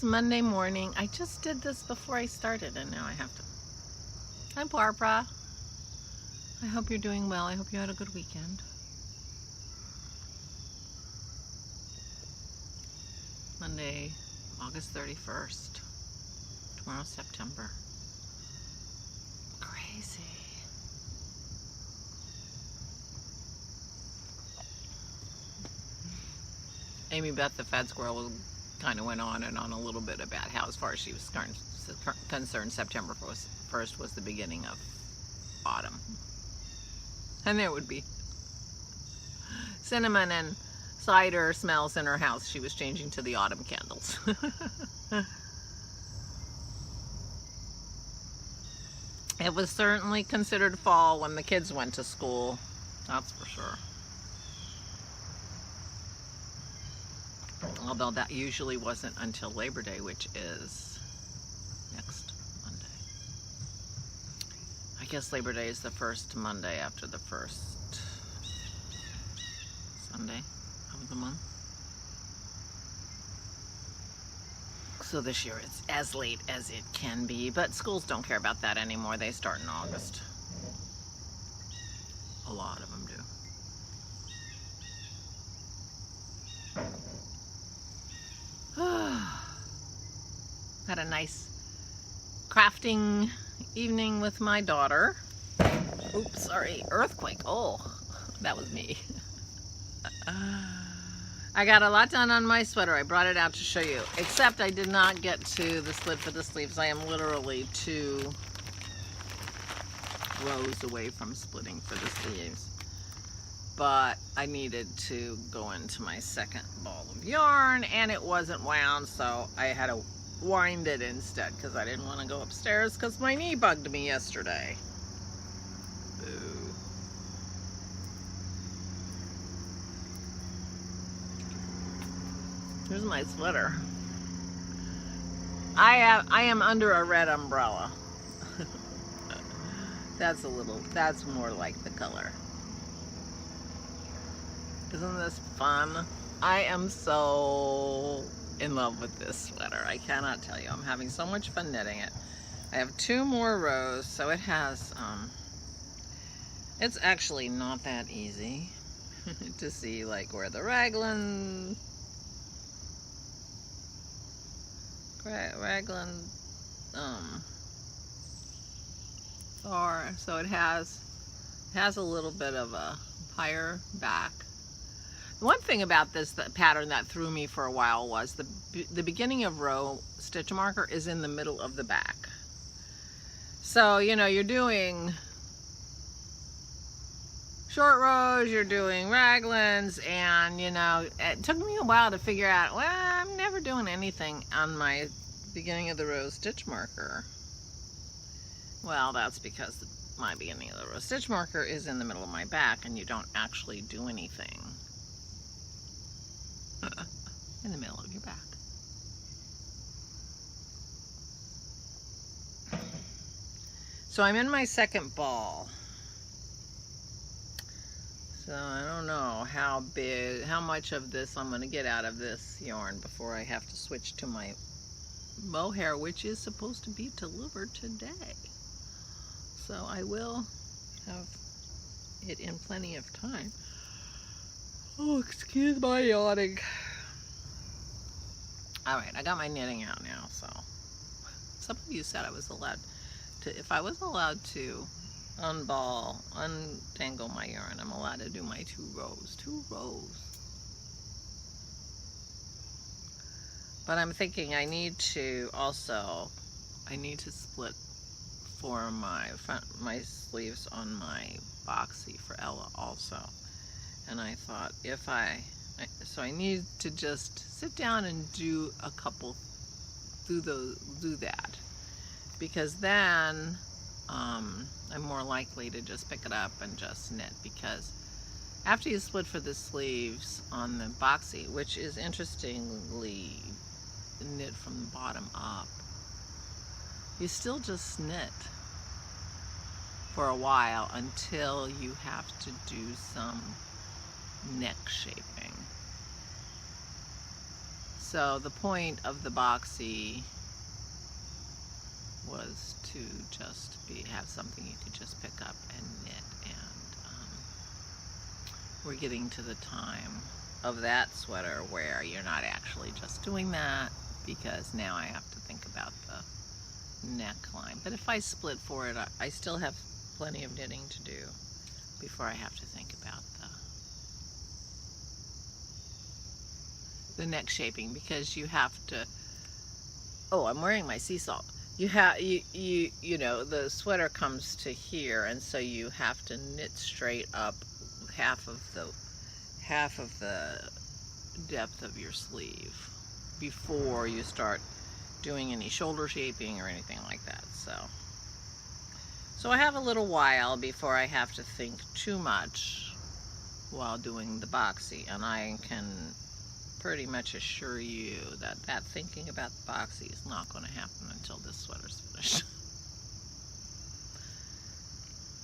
It's Monday morning. I just did this before I started and now I have to. Hi Barbara. I hope you're doing well. I hope you had a good weekend. Monday, August 31st. Tomorrow's September. Crazy. Amy Beth, the fat squirrel, kind of went on and on a little bit about how, as far as she was concerned, September 1st was the beginning of autumn. And there would be cinnamon and cider smells in her house. She was changing to the autumn candles. It was certainly considered fall when the kids went to school. That's for sure. Although that usually wasn't until Labor Day, which is next Monday. I guess Labor Day is the first Monday after the first Sunday of the month. So this year it's as late as it can be, but schools don't care about that anymore. They start in August. A lot of them do. Had a nice crafting evening with my daughter. Oops, sorry, earthquake. Oh, that was me. I got a lot done on my sweater. I brought it out to show you, except I did not get to the slit for the sleeves. I am literally 2 rows away from splitting for the sleeves. But I needed to go into my second ball of yarn and it wasn't wound, so I had to wind it instead because I didn't want to go upstairs because my knee bugged me yesterday. Boo. Here's my sweater. I am under a red umbrella. That's more like the color. Isn't this fun? I am so in love with this sweater. I cannot tell you. I'm having so much fun knitting it. I have 2 more rows, so it has, it's actually not that easy to see like where the raglan are. So it has a little bit of a higher back. One thing about this pattern that threw me for a while was the beginning of row stitch marker is in the middle of the back. So, you know, you're doing short rows, you're doing raglans, and, you know, it took me a while to figure out, well, I'm never doing anything on my beginning of the row stitch marker. Well, that's because my beginning of the row stitch marker is in the middle of my back, and you don't actually do anything in the middle of your back. So I'm in my second ball. So I don't know how much of this I'm going to get out of this yarn before I have to switch to my mohair, which is supposed to be delivered today. So I will have it in plenty of time. Oh, excuse my yawning. Alright, I got my knitting out now, so. Some of you said I was allowed to, if I was allowed to untangle my yarn, I'm allowed to do my 2 rows. 2 rows. But I'm thinking I need to split for my sleeves on my boxy for Ella also. And I thought so I need to just sit down and do a couple, do that, because then I'm more likely to just pick it up and just knit, because after you split for the sleeves on the boxy, which is interestingly knit from the bottom up, you still just knit for a while until you have to do some neck shaping. So the point of the boxy was to just have something you could just pick up and knit, and we're getting to the time of that sweater where you're not actually just doing that, because now I have to think about the neckline. But if I split for it, I still have plenty of knitting to do before I have to think about the neck shaping, because you have to, oh, I'm wearing my sea salt. You know, the sweater comes to here, and so you have to knit straight up half of the depth of your sleeve before you start doing any shoulder shaping or anything like that. So I have a little while before I have to think too much while doing the boxy, and I can pretty much assure you that thinking about the boxy is not going to happen until this sweater's finished.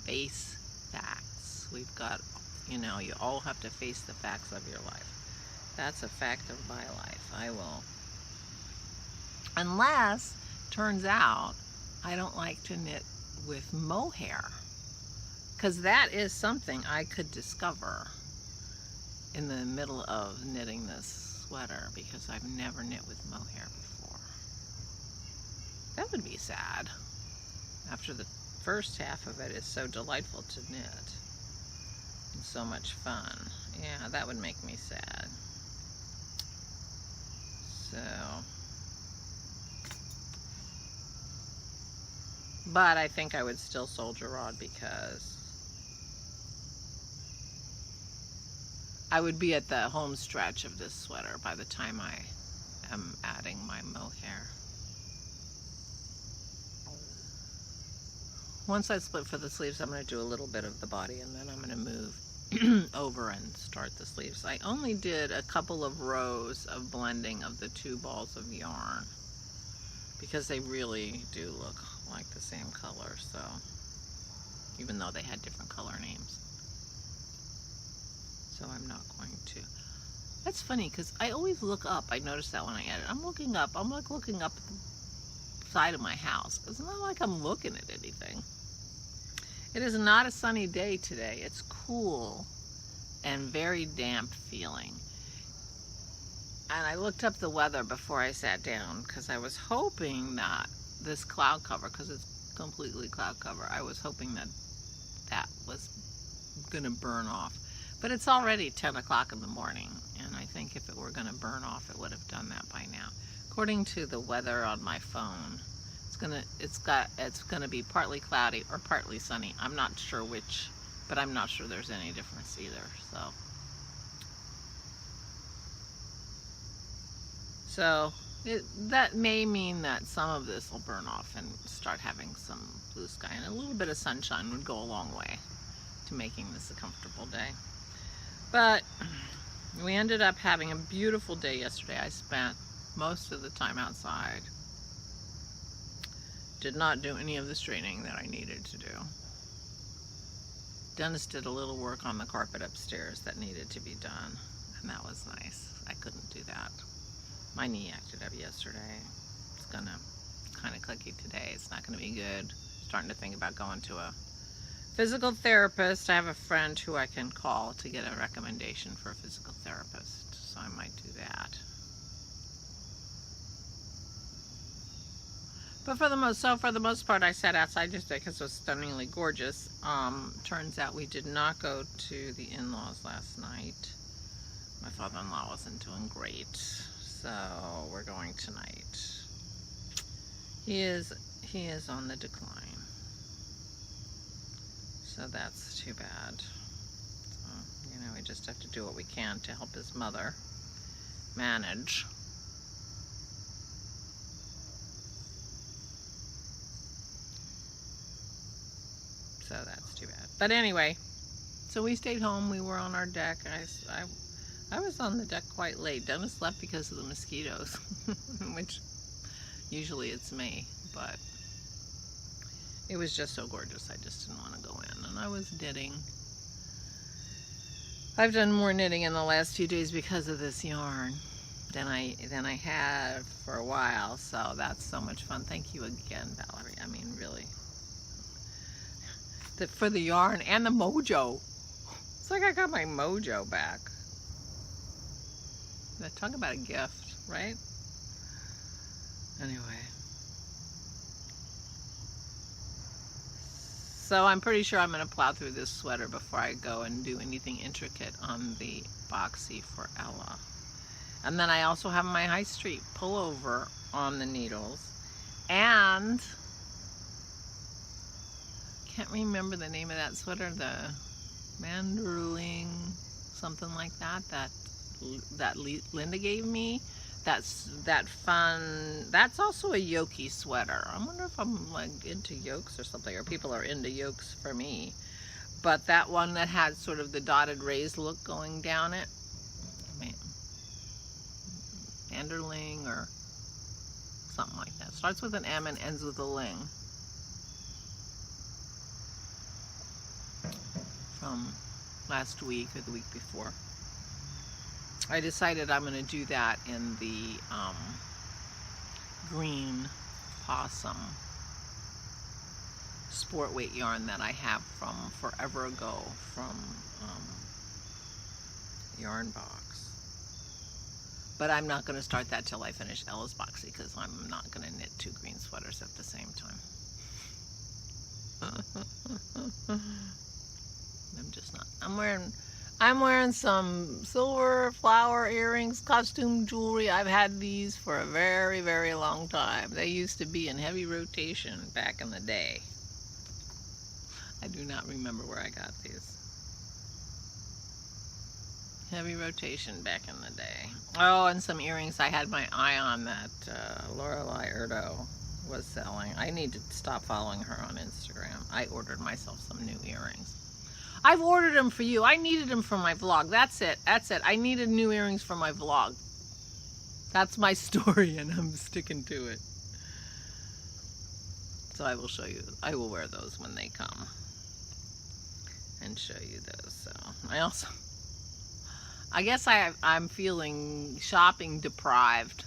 Face facts. We've got, you know, you all have to face the facts of your life. That's a fact of my life. I will, unless turns out I don't like to knit with mohair, because that is something I could discover in the middle of knitting this sweater, because I've never knit with mohair before. That would be sad, after the first half of it is so delightful to knit and so much fun. Yeah, that would make me sad. So, but I think I would still soldier on, because I would be at the home stretch of this sweater by the time I am adding my mohair. Once I split for the sleeves, I'm going to do a little bit of the body, and then I'm going to move over and start the sleeves. I only did a couple of rows of blending of the two balls of yarn, because they really do look like the same color, so even though they had different color names. So I'm not going to. That's funny, because I always look up. I noticed that when I edit. I'm looking up. I'm like looking up at the side of my house. It's not like I'm looking at anything. It is not a sunny day today. It's cool and very damp feeling. And I looked up the weather before I sat down, because I was hoping that this cloud cover, because it's completely cloud cover, I was hoping that that was going to burn off. But it's already 10 o'clock in the morning, and I think if it were going to burn off, it would have done that by now. According to the weather on my phone, it's gonna be partly cloudy or partly sunny. I'm not sure which, but I'm not sure there's any difference either. So that may mean that some of this will burn off and start having some blue sky, and a little bit of sunshine would go a long way to making this a comfortable day. But we ended up having a beautiful day yesterday. I spent most of the time outside. Did not do any of the straightening that I needed to do. Dennis did a little work on the carpet upstairs that needed to be done, and that was nice. I couldn't do that. My knee acted up yesterday. It's gonna kind of clicky today. It's not gonna be good. Starting to think about going to a physical therapist. I have a friend who I can call to get a recommendation for a physical therapist, so I might do that. But for the most part, I sat outside yesterday because it was stunningly gorgeous. Turns out we did not go to the in-laws last night. My father-in-law wasn't doing great, so we're going tonight. He is on the decline, so that's too bad. So, you know, we just have to do what we can to help his mother manage. So that's too bad. But anyway, so we stayed home. We were on our deck. I was on the deck quite late. Dennis left because of the mosquitoes, which usually it's me, but it was just so gorgeous. I just didn't want to go in. And I was knitting. I've done more knitting in the last few days because of this yarn. than I had for a while. So that's so much fun. Thank you again, Valerie. I mean, really, for the yarn and the mojo. It's like I got my mojo back. Talk about a gift, right? Anyway. So I'm pretty sure I'm going to plow through this sweater before I go and do anything intricate on the boxy for Ella. And then I also have my High Street pullover on the needles. And can't remember the name of that sweater, the Manderling, something like that, that Linda gave me. That's fun. That's also a yoky sweater. I wonder if I'm like into yokes or something, or people are into yokes for me. But that one that had sort of the dotted raised look going down it, Anderling or something like that. Starts with an M and ends with a ling. From last week or the week before. I decided I'm going to do that in the green possum sport weight yarn that I have from forever ago from Yarn Box. But I'm not going to start that till I finish Ella's boxy, because I'm not going to knit 2 green sweaters at the same time. I'm just not. I'm wearing some silver flower earrings, costume jewelry. I've had these for a very, very long time. They used to be in heavy rotation back in the day. I do not remember where I got these. Heavy rotation back in the day. Oh, and some earrings I had my eye on that Lorelei Erdo was selling. I need to stop following her on Instagram. I ordered myself some new earrings. I've ordered them for you. I needed them for my vlog. That's it. That's it. I needed new earrings for my vlog. That's my story, and I'm sticking to it. So I will show you. I will wear those when they come and show you those. So I guess I'm feeling shopping deprived.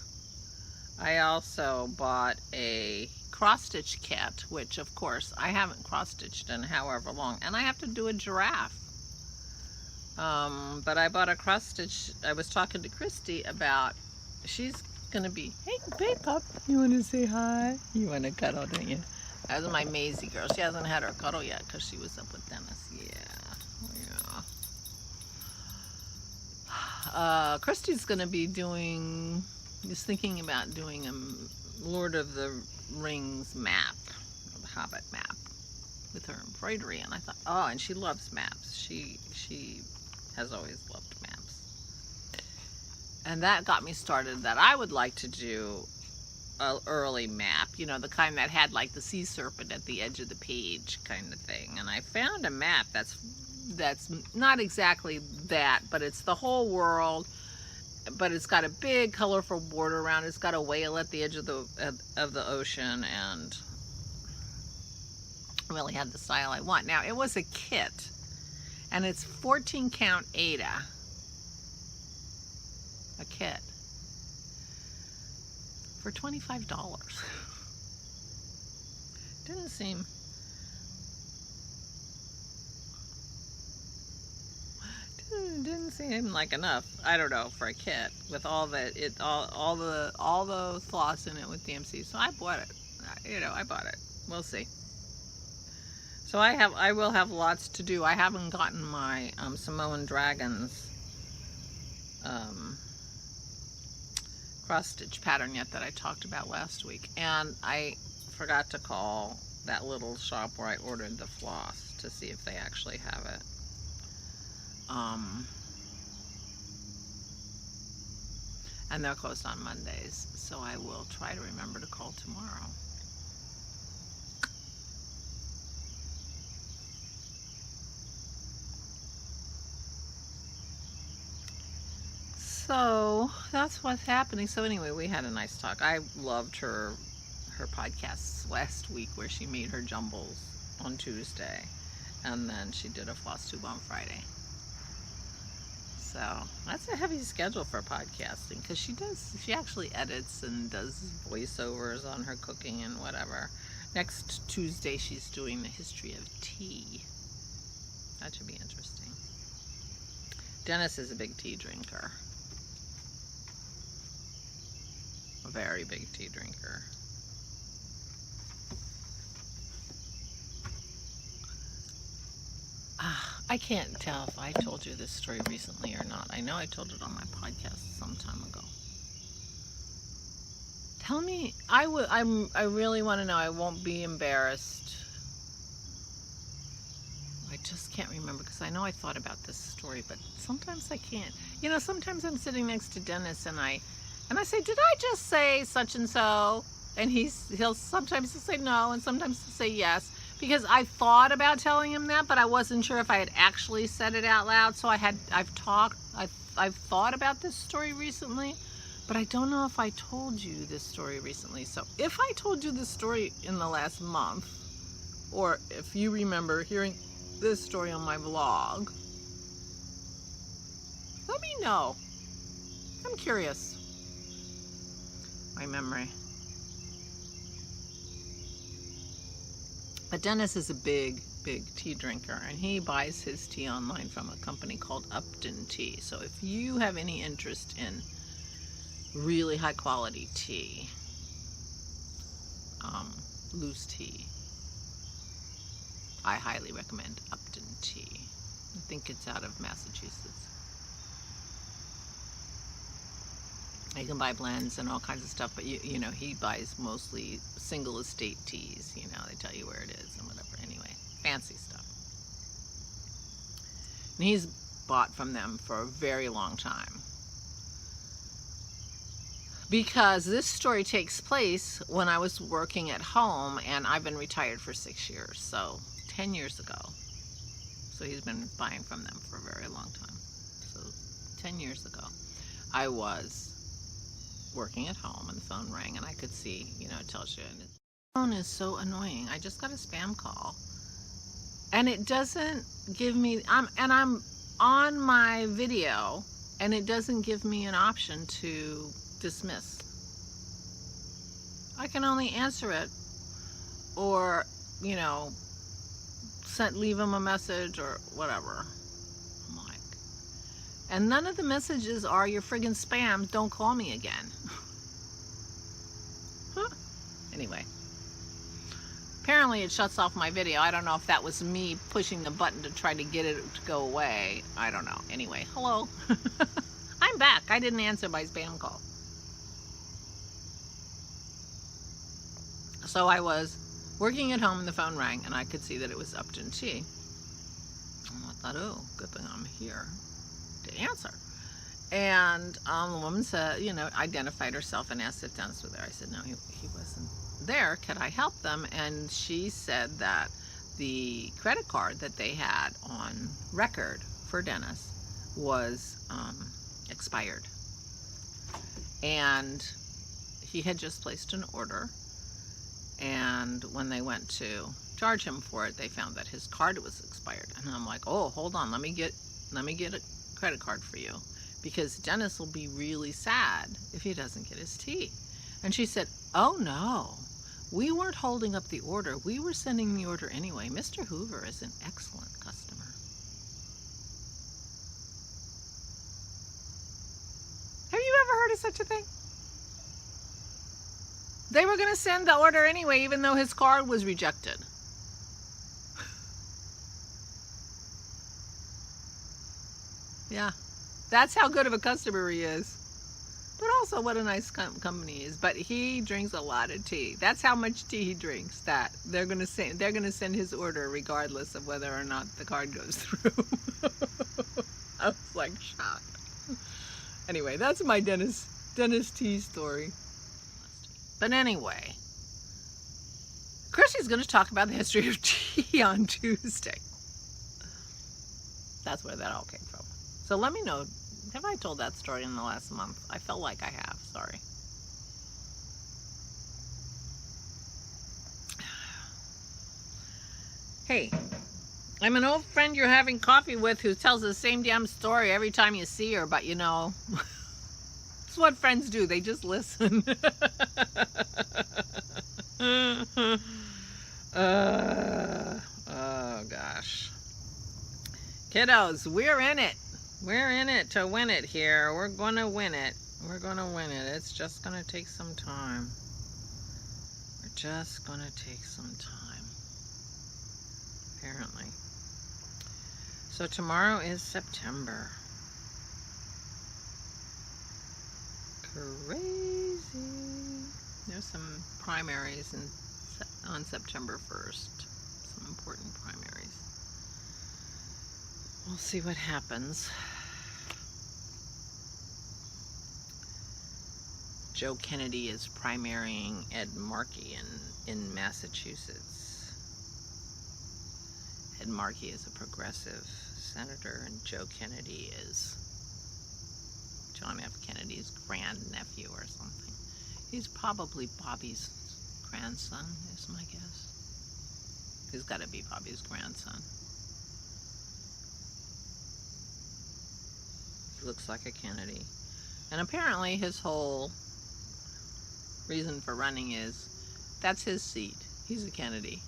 I also bought a cross-stitch kit, which of course I haven't cross-stitched in however long, and I have to do a giraffe. But I bought a cross-stitch. I was talking to Kristi about, she's gonna be, hey big pup, you wanna say hi? You wanna cuddle, don't you? That was my Maisie girl. She hasn't had her cuddle yet because she was up with Dennis. Yeah. Kristi's gonna be doing, just thinking about doing a Lord of the Rings map, the Hobbit map, with her embroidery. And I thought, oh, and she loves maps. She has always loved maps. And that got me started that I would like to do an early map, you know, the kind that had like the sea serpent at the edge of the page kind of thing. And I found a map that's not exactly that, but it's the whole world. But it's got a big colorful border around it. It's got a whale at the edge of the ocean, and really had the style I want. Now, it was a kit, and it's 14 count Aida, a kit, for $25. Didn't seem... Didn't seem like enough. I don't know, for a kit with all the floss in it with DMC. So I bought it. You know, I bought it. We'll see. So I will have lots to do. I haven't gotten my Samoan Dragons cross stitch pattern yet that I talked about last week, and I forgot to call that little shop where I ordered the floss to see if they actually have it. And they're closed on Mondays, so I will try to remember to call tomorrow. So that's what's happening. So anyway, we had a nice talk. I loved her podcasts last week where she made her jumbles on Tuesday, and then she did a floss tube on Friday. So that's a heavy schedule for podcasting, because she actually edits and does voiceovers on her cooking and whatever. Next Tuesday she's doing the history of tea. That should be interesting. Dennis is a big tea drinker. A very big tea drinker. I can't tell if I told you this story recently or not. I know I told it on my podcast some time ago. Tell me, I really want to know. I won't be embarrassed. I just can't remember, because I know I thought about this story, but sometimes I can't. You know, sometimes I'm sitting next to Dennis and I say, did I just say such and so? And he'll sometimes say no, and sometimes he'll say yes. Because I thought about telling him that, but I wasn't sure if I had actually said it out loud. So I've thought about this story recently, but I don't know if I told you this story recently. So if I told you this story in the last month, or if you remember hearing this story on my vlog, let me know. I'm curious. My memory. But Dennis is a big tea drinker, and he buys his tea online from a company called Upton Tea. So if you have any interest in really high quality tea, loose tea, I highly recommend Upton Tea. I think it's out of Massachusetts. You can buy blends and all kinds of stuff, but you know, he buys mostly single estate teas. You know, they tell you where it is and whatever. Anyway, fancy stuff. And he's bought from them for a very long time. Because this story takes place when I was working at home, and I've been retired for 6 years, so 10 years ago. So he's been buying from them for a very long time. So 10 years ago, I was working at home and the phone rang, and I could see, you know, it tells you, and the phone is so annoying. I just got a spam call, and it doesn't give me, I'm on my video, and it doesn't give me an option to dismiss. I can only answer it, or, you know, leave them a message or whatever. I'm like, and none of the messages are, "You're friggin' spam, don't call me again." Huh. Anyway, apparently it shuts off my video. I don't know if that was me pushing the button to try to get it to go away. I don't know. Anyway, hello. I'm back. I didn't answer my spam call. So I was working at home and the phone rang, and I could see that it was Upton Tea. And I thought, oh, good thing I'm here to answer. And the woman said, you know, identified herself and asked if Dennis was there. I said, no, he wasn't there. Could I help them? And she said that the credit card that they had on record for Dennis was expired. And he had just placed an order. And when they went to charge him for it, they found that his card was expired. And I'm like, oh, hold on, let me get a credit card for you, because Dennis will be really sad if he doesn't get his tea. And she said, oh no, we weren't holding up the order. We were sending the order anyway. Mr. Hoover is an excellent customer. Have you ever heard of such a thing? They were going to send the order anyway, even though his card was rejected. Yeah, that's how good of a customer he is. But also what a nice company he is. But he drinks a lot of tea. That's how much tea he drinks, that they're going to send his order regardless of whether or not the card goes through. I was like shocked. Anyway, that's my Dennis tea story. But anyway, Kristi's going to talk about the history of tea on Tuesday. That's where that all came from. So let me know, have I told that story in the last month? I felt like I have, sorry. Hey, I'm an old friend you're having coffee with who tells the same damn story every time you see her, but you know, it's what friends do. They just listen. Oh gosh. Kiddos, we're in it. We're in it to win it here. We're gonna win it. We're gonna win it. It's just gonna take some time. We're just gonna take some time. Apparently. So tomorrow is September. Crazy. There's some primaries on September 1st. Some important primaries. We'll see what happens. Joe Kennedy is primarying Ed Markey in Massachusetts. Ed Markey is a progressive senator, and Joe Kennedy is John F. Kennedy's grandnephew or something. He's probably Bobby's grandson, is my guess. He's got to be Bobby's grandson. He looks like a Kennedy. And apparently his whole reason for running is that's his seat. He's a Kennedy.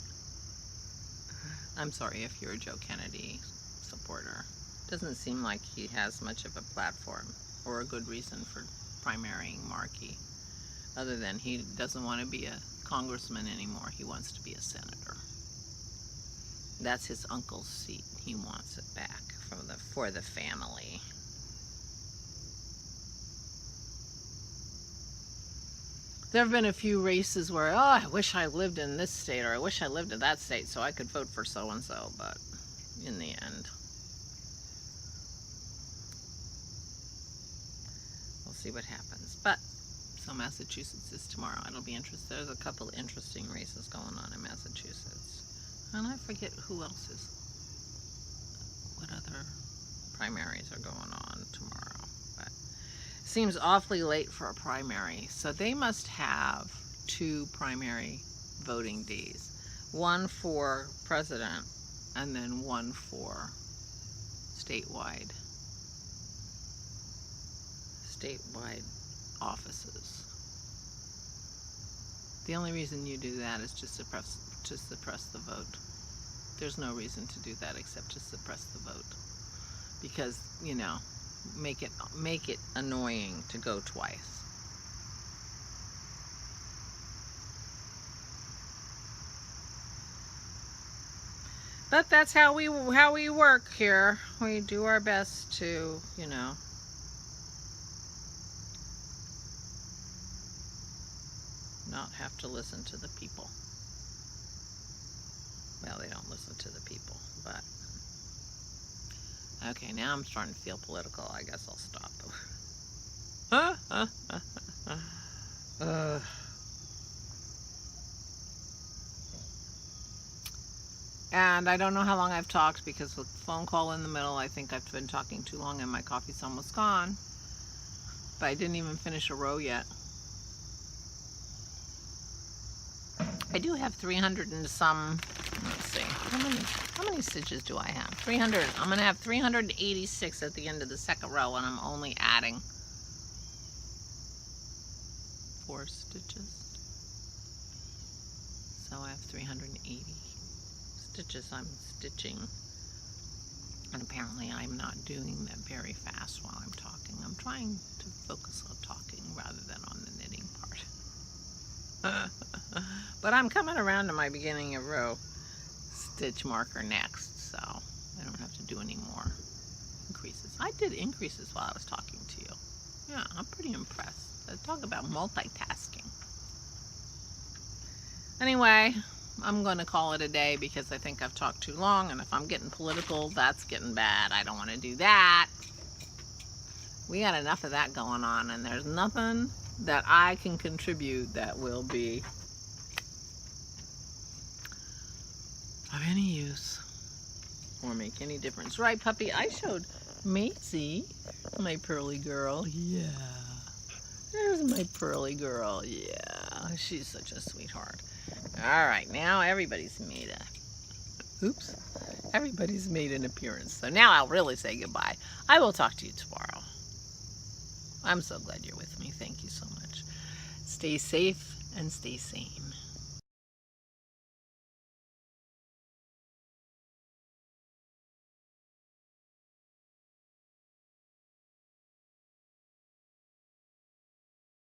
I'm sorry if you're a Joe Kennedy supporter. Doesn't seem like he has much of a platform or a good reason for primarying Markey, other than he doesn't want to be a congressman anymore. He wants to be a senator. That's his uncle's seat. He wants it back for the family. There have been a few races where, oh, I wish I lived in this state, or I wish I lived in that state so I could vote for so-and-so, but in the end, we'll see what happens. But, so Massachusetts is tomorrow. It'll be interesting. There's a couple of interesting races going on in Massachusetts. And I forget who else is, what other primaries are going on tomorrow. Seems awfully late for a primary, so they must have 2 primary voting days, one for president and then one for statewide offices. The only reason you do that is to suppress the vote. There's no reason to do that except to suppress the vote, because, you know, make it annoying to go twice. But that's how we work here. We do our best to, you know, not have to listen to the people. Well, they don't listen to the people, but okay, now I'm starting to feel political. I guess I'll stop. And I don't know how long I've talked, because with the phone call in the middle, I think I've been talking too long and my coffee's almost gone. But I didn't even finish a row yet. I do have 300 and some, let's see, how many stitches do I have? 300. I'm going to have 386 at the end of the second row, and I'm only adding 4 stitches. So I have 380 stitches I'm stitching. And apparently I'm not doing that very fast while I'm talking. I'm trying to focus on talking rather than on the knitting part. But I'm coming around to my beginning of row stitch marker next, so I don't have to do any more increases. I did increases while I was talking to you. Yeah, I'm pretty impressed. Talk about multitasking. Anyway, I'm going to call it a day because I think I've talked too long, and if I'm getting political, that's getting bad. I don't want to do that. We got enough of that going on, and there's nothing that I can contribute that will be of any use or make any difference. Right, puppy? I showed Maisie, my pearly girl. Yeah. There's my pearly girl. Yeah. She's such a sweetheart. All right, now everybody's made a Oops. Everybody's made an appearance. So now I'll really say goodbye. I will talk to you tomorrow. I'm so glad you're with me. Thank you so much. Stay safe and stay sane.